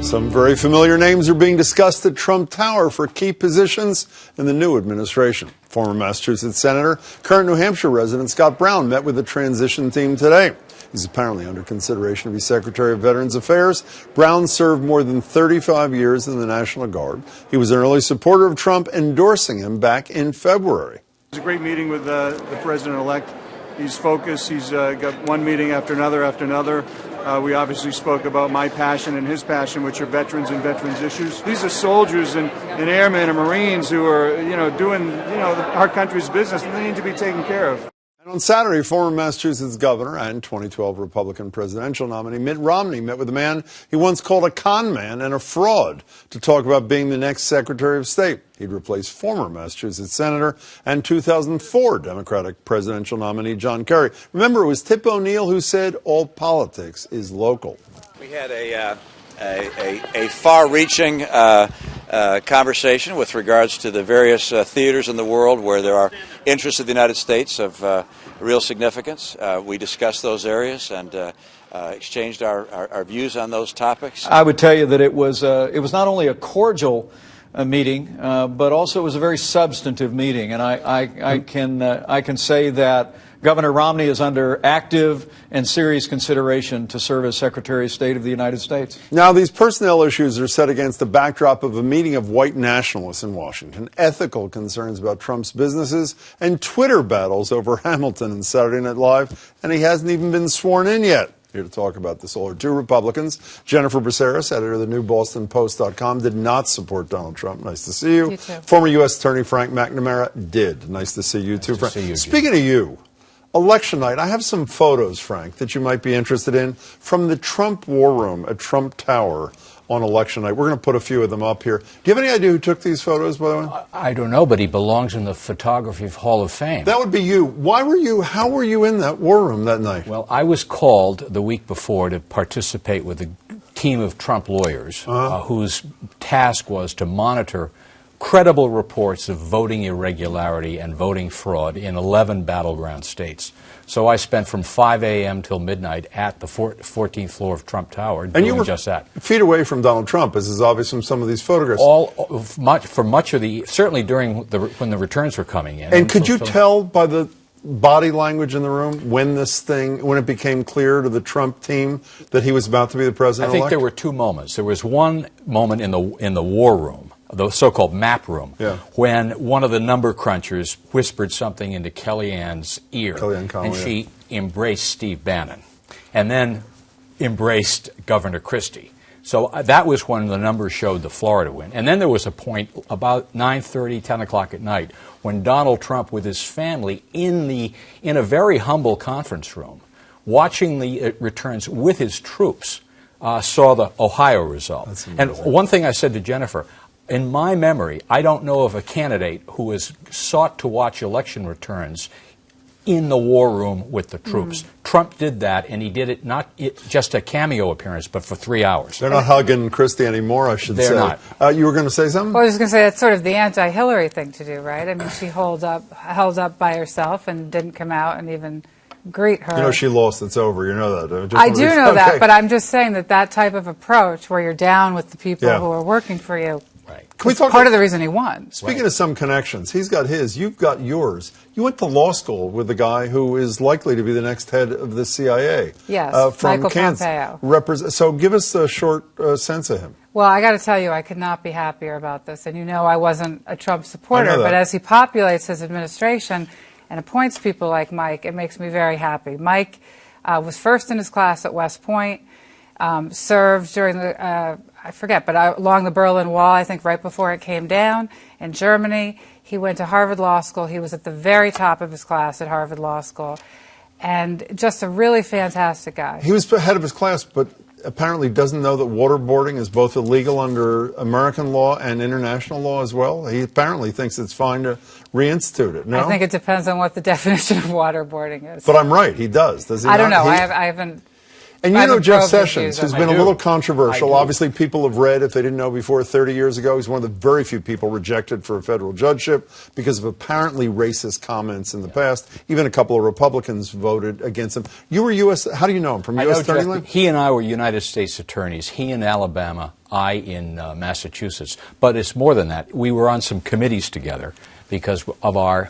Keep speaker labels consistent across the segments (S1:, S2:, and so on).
S1: Some very familiar names are being discussed at Trump Tower for key positions in the new administration. Former Massachusetts Senator, current New Hampshire resident Scott Brown met with the transition team today. He's apparently under consideration to be Secretary of Veterans Affairs. Brown served more than 35 years in the National Guard. He was an early supporter of Trump, endorsing him back in February.
S2: It was a great meeting with the president-elect. He's focused. He's got one meeting after another. We obviously spoke about my passion and his passion, which are veterans and veterans issues. These are soldiers and airmen and Marines who are, doing, our country's business, and they need to be taken care of.
S1: And on Saturday, former Massachusetts governor and 2012 Republican presidential nominee Mitt Romney met with a man he once called a con man and a fraud to talk about being the next Secretary of State. He'd replace former Massachusetts Senator and 2004 Democratic presidential nominee John Kerry. Remember, it was Tip O'Neill who said all politics is local.
S3: We had a far-reaching conversation with regards to the various theaters in the world where there are interests of the United States of real significance. We discussed those areas and exchanged our views on those topics.
S4: I would tell you that it was not only a cordial meeting, but also it was a very substantive meeting, and I can say that Governor Romney is under active and serious consideration to serve as Secretary of State of the United States.
S1: Now, these personnel issues are set against the backdrop of a meeting of white nationalists in Washington, ethical concerns about Trump's businesses, and Twitter battles over Hamilton and Saturday Night Live, and he hasn't even been sworn in yet. Here to talk about this all are two Republicans. Jennifer Braceras, editor of the new BostonPost.com, did not support Donald Trump. Nice to see you.
S5: You too.
S1: Former U.S. Attorney Frank McNamara did. Nice to see you too, Frank. Speaking of you, election night, I have some photos, Frank, that you might be interested in from the Trump War Room at Trump Tower on election night. We're going to put a few of them up here. Do you have any idea who took these photos, by the way?
S6: I don't know, but he belongs in the Photography Hall of Fame.
S1: That would be you. How were you in that war room that night?
S6: Well, I was called the week before to participate with a team of Trump lawyers whose task was to monitor credible reports of voting irregularity and voting fraud in 11 battleground states. So I spent from 5 a.m. till midnight at the 14th floor of Trump Tower doing just that.
S1: Feet away from Donald Trump, as is obvious from some of these photographs.
S6: For much of the, certainly when the returns were coming in.
S1: And could you tell by the body language in the room when it became clear to the Trump team that he was about to be the president-elect?
S6: I think there were two moments. There was one moment in the war room, the so-called map room, when one of the number crunchers whispered something into Kellyanne's ear, and she embraced Steve Bannon, and then embraced Governor Christie. So that was when the numbers showed the Florida win. And then there was a point about 9:30, 10 o'clock at night when Donald Trump, with his family in a very humble conference room, watching the returns with his troops, saw the Ohio result. And one thing I said to Jennifer, in my memory, I don't know of a candidate who has sought to watch election returns in the war room with the troops. Trump did that, and he did it not just a cameo appearance, but for 3 hours.
S1: They're not hugging Christie anymore, I should say.
S6: They're not.
S1: You were going to say something?
S5: Well, I was going to say that's sort of the anti-Hillary thing to do, right? I mean, she held up by herself and didn't come out and even greet her.
S1: You know she lost. It's over. You know that.
S5: I do know that, but I'm just saying that type of approach where you're down with the people who are working for you.
S6: Right.
S1: Can we talk
S5: part of the reason he won.
S1: Speaking of some connections, he's got his, you've got yours. You went to law school with the guy who is likely to be the next head of the CIA.
S5: Yes,
S1: from
S5: Michael
S1: Kansas.
S5: Pompeo.
S1: So give us a short sense of him.
S5: Well, I got to tell you, I could not be happier about this. And I wasn't a Trump supporter, but as he populates his administration and appoints people like Mike, it makes me very happy. Mike was first in his class at West Point, served during the, I forget, but along the Berlin Wall, I think right before it came down in Germany. He went to Harvard Law School. He was at the very top of his class at Harvard Law School. And just a really fantastic guy. He was
S1: head of his class, but apparently doesn't know that waterboarding is both illegal under American law and international law as well. He apparently thinks it's fine to reinstitute it. No?
S5: I think it depends on what the definition of waterboarding is.
S1: But I'm right. He does. Does he
S5: I don't know. I haven't...
S1: And you know Jeff Sessions, who's been a little controversial. Obviously, people have read, if they didn't know before, 30 years ago, he's one of the very few people rejected for a federal judgeship because of apparently racist comments in the past. Even a couple of Republicans voted against him. You were U.S. How do you know him? From U.S. Attorney Land?
S6: He and I were United States attorneys. He in Alabama, I in Massachusetts. But it's more than that. We were on some committees together because of our,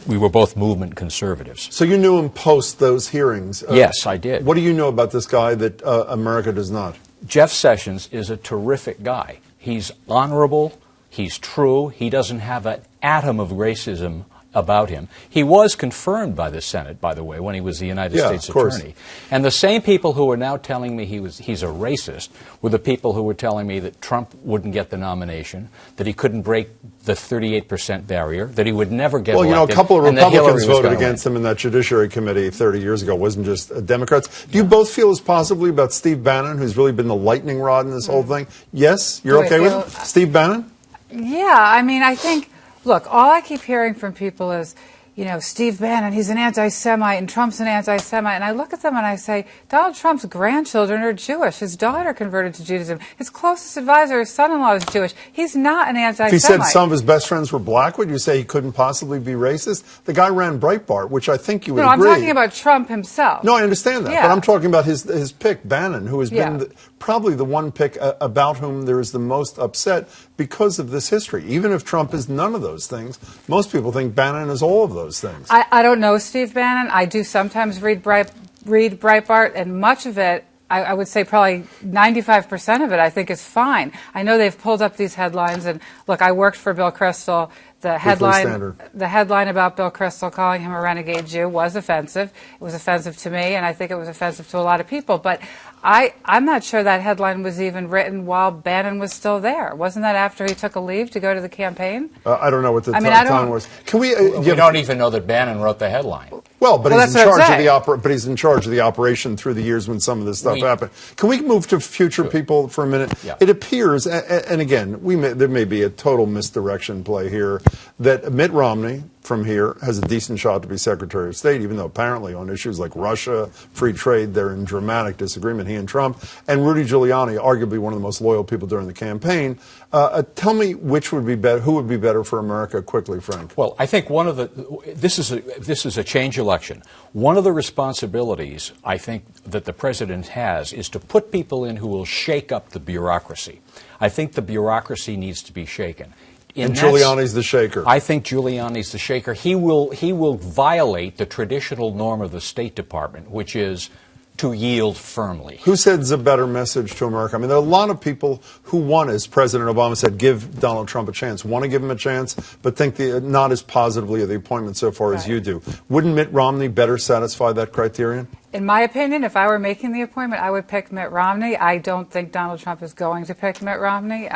S6: we were both movement conservatives.
S1: So you knew him post those hearings?
S6: Yes, I did.
S1: What do you know about this guy that America does not?
S6: Jeff Sessions is a terrific guy. He's honorable, he's true, he doesn't have an atom of racism about him. He was confirmed by the Senate, by the way, when he was the United States Attorney. And the same people who are now telling me he's a racist were the people who were telling me that Trump wouldn't get the nomination, that he couldn't break the 38% barrier, that he would never get elected.
S1: Well, you know, a couple of
S6: and that
S1: Republicans
S6: Hillary was
S1: voted against him in that Judiciary Committee 30 years ago. It wasn't just Democrats. Do you both feel as positively about Steve Bannon, who's really been the lightning rod in this whole thing? Yes? You're okay with him? Steve Bannon?
S5: Yeah, I mean, I think... Look, all I keep hearing from people is, you know, Steve Bannon, he's an anti-Semite, and Trump's an anti-Semite. And I look at them and I say, Donald Trump's grandchildren are Jewish. His daughter converted to Judaism. His closest advisor, his son-in-law, is Jewish. He's not an anti-Semite.
S1: If he said some of his best friends were black, would you say he couldn't possibly be racist? The guy ran Breitbart, which I think you would agree.
S5: No, I'm talking about Trump himself.
S1: No, I understand that.
S5: Yeah.
S1: But I'm talking about his pick, Bannon, who has been probably the one pick about whom there is the most upset because of this history. Even if Trump is none of those things, most people think Bannon is all of those things.
S5: I don't know Steve Bannon. I do sometimes read Breitbart, and much of it, I would say probably 95% of it, I think is fine. I know they've pulled up these headlines, and look, I worked for Bill Kristol. The headline about Bill Kristol calling him a renegade Jew was offensive. It was offensive to me, and I think it was offensive to a lot of people. But I'm not sure that headline was even written while Bannon was still there. Wasn't that after he took a leave to go to the campaign?
S1: I don't know what the time was. Can we?
S6: We don't even know that Bannon wrote the headline.
S1: Well, but he's in charge of but he's in charge of the operation through the years when some of this stuff happened. Can we move to future people for a minute?
S6: Yeah.
S1: It appears, and again, there may be a total misdirection play here, that Mitt Romney from here has a decent shot to be Secretary of State, even though apparently on issues like Russia, free trade, they're in dramatic disagreement, he and Trump. And Rudy Giuliani, arguably one of the most loyal people during the campaign. Tell me which would be better, who would be better for America quickly, Frank?
S6: Well, I think this is a change election. One of the responsibilities I think that the president has is to put people in who will shake up the bureaucracy. I think the bureaucracy needs to be shaken.
S1: And Giuliani's the shaker.
S6: I think Giuliani's the shaker. He will violate the traditional norm of the State Department, which is to yield firmly.
S1: Who sends a better message to America? I mean, there are a lot of people who want, as President Obama said, give Donald Trump a chance, want to give him a chance, but think not as positively of the appointment so far as you do. Wouldn't Mitt Romney better satisfy that criterion?
S5: In my opinion, if I were making the appointment, I would pick Mitt Romney. I don't think Donald Trump is going to pick Mitt Romney.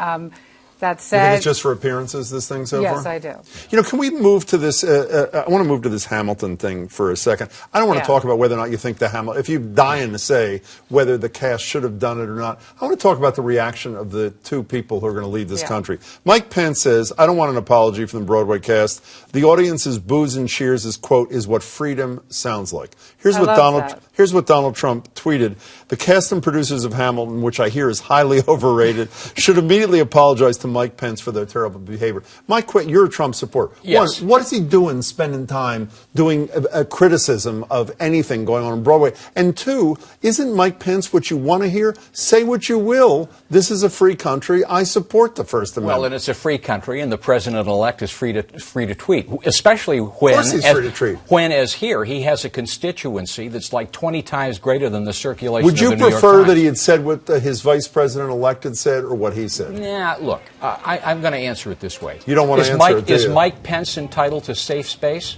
S5: That said,
S1: you think it's just for appearances, this thing so far?
S5: Yes, I do.
S1: You know, can we move to this? I want to move to this Hamilton thing for a second. I don't want to talk about whether or not you think if you dying to say whether the cast should have done it or not. I want to talk about the reaction of the two people who are going to lead this country. Mike Pence says, I don't want an apology from the Broadway cast. The audience's boos and cheers is, quote, is what freedom sounds like. Here's what Donald Trump tweeted. The cast and producers of Hamilton, which I hear is highly overrated, should immediately apologize to Mike Pence for their terrible behavior. Mike, you're a Trump supporter.
S6: Yes.
S1: One, what is he doing spending time doing a criticism of anything going on Broadway? And two, isn't Mike Pence what you want to hear? Say what you will. This is a free country. I support the First Amendment.
S6: Well, and it's a free country, and the president-elect is free to tweet, especially when,
S1: of course he's free to tweet.
S6: When, as here, he has a constituency that's like 20 times greater than the circulation of the New York Times.
S1: Would you prefer that he had said what his vice president-elect had said or what he said?
S6: Nah, look, I'm going to answer it this way.
S1: You don't want to answer it, do you?
S6: Is Mike Pence entitled to safe space?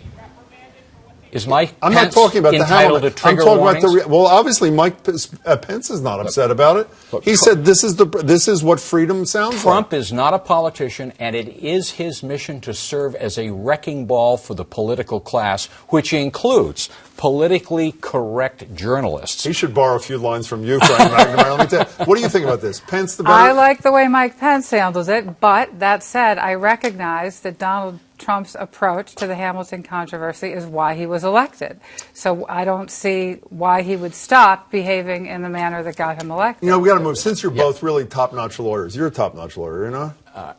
S6: Is Mike
S1: I'm
S6: Pence
S1: not talking about
S6: entitled
S1: the
S6: to trigger
S1: I'm talking
S6: warnings?
S1: about well, obviously, Mike Pence is not upset about it. He said this is what freedom sounds like.
S6: Trump is not a politician, and it is his mission to serve as a wrecking ball for the political class, which includes politically correct journalists.
S1: He should borrow a few lines from you, Frank McNamara. Let me tell you. What do you think about this? Pence the better?
S5: I like the way Mike Pence handles it, but that said, I recognize that Donald Trump's approach to the Hamilton controversy is why he was elected. So I don't see why he would stop behaving in the manner that got him elected.
S1: You know, we got to move. Since you're both really top-notch lawyers, you're a top-notch lawyer, you know?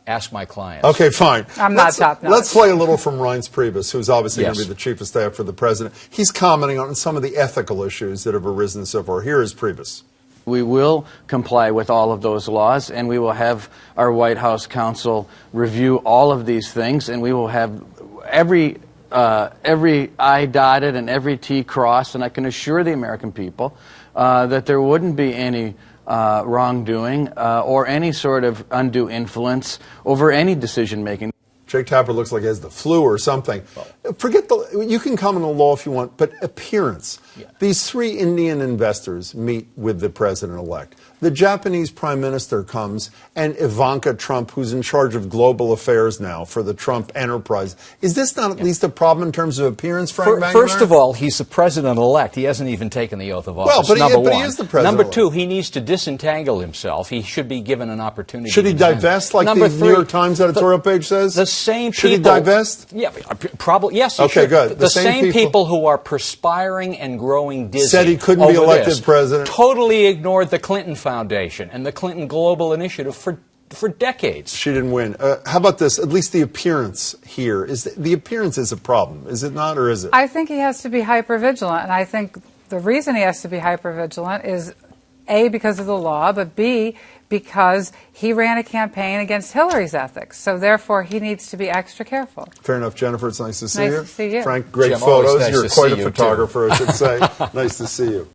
S6: Ask my clients.
S1: Okay, fine.
S5: I'm not top-notch.
S1: Let's play a little from Reince Priebus, who's obviously going to
S6: Yes.
S1: be the chief of staff for the president. He's commenting on some of the ethical issues that have arisen so far. Here is Priebus.
S7: We will comply with all of those laws, and we will have our White House counsel review all of these things, and we will have every I dotted and every T crossed, and I can assure the American people that there wouldn't be any wrongdoing or any sort of undue influence over any decision making.
S1: Jake Tapper looks like he has the flu or something. Forget you can comment on the law if you want, but appearance. Yeah. These 3 Indian investors meet with the president-elect. The Japanese prime minister comes, and Ivanka Trump, who's in charge of global affairs now for the Trump enterprise. Is this not at least a problem in terms of appearance, Frank McNamara?
S6: First of all, he's the president-elect. He hasn't even taken the oath of office,
S1: but
S6: number one.
S1: He is the president.
S6: Number 2, he needs to disentangle himself. He should be given an opportunity.
S1: Should he divest, like the New York Times editorial page says?
S6: The same people.
S1: Should he divest?
S6: Yeah, probably. Yes, he
S1: should. Okay, good.
S6: The same people who are perspiring and growing dizzy
S1: said he couldn't be elected president.
S6: Totally ignored the Clinton Foundation and the Clinton Global Initiative for decades.
S1: She didn't win. How about this? At least the appearance here is the appearance is a problem, is it not, or is it?
S5: I think he has to be hypervigilant, and I think the reason he has to be hypervigilant is A, because of the law, but B, because he ran a campaign against Hillary's ethics. So therefore, he needs to be extra careful.
S1: Fair enough, Jennifer. It's nice to see you.
S5: Nice to see you.
S1: Frank, great
S6: Jim,
S1: photos.
S6: nice
S1: You're quite a photographer, I should say. Nice to see you.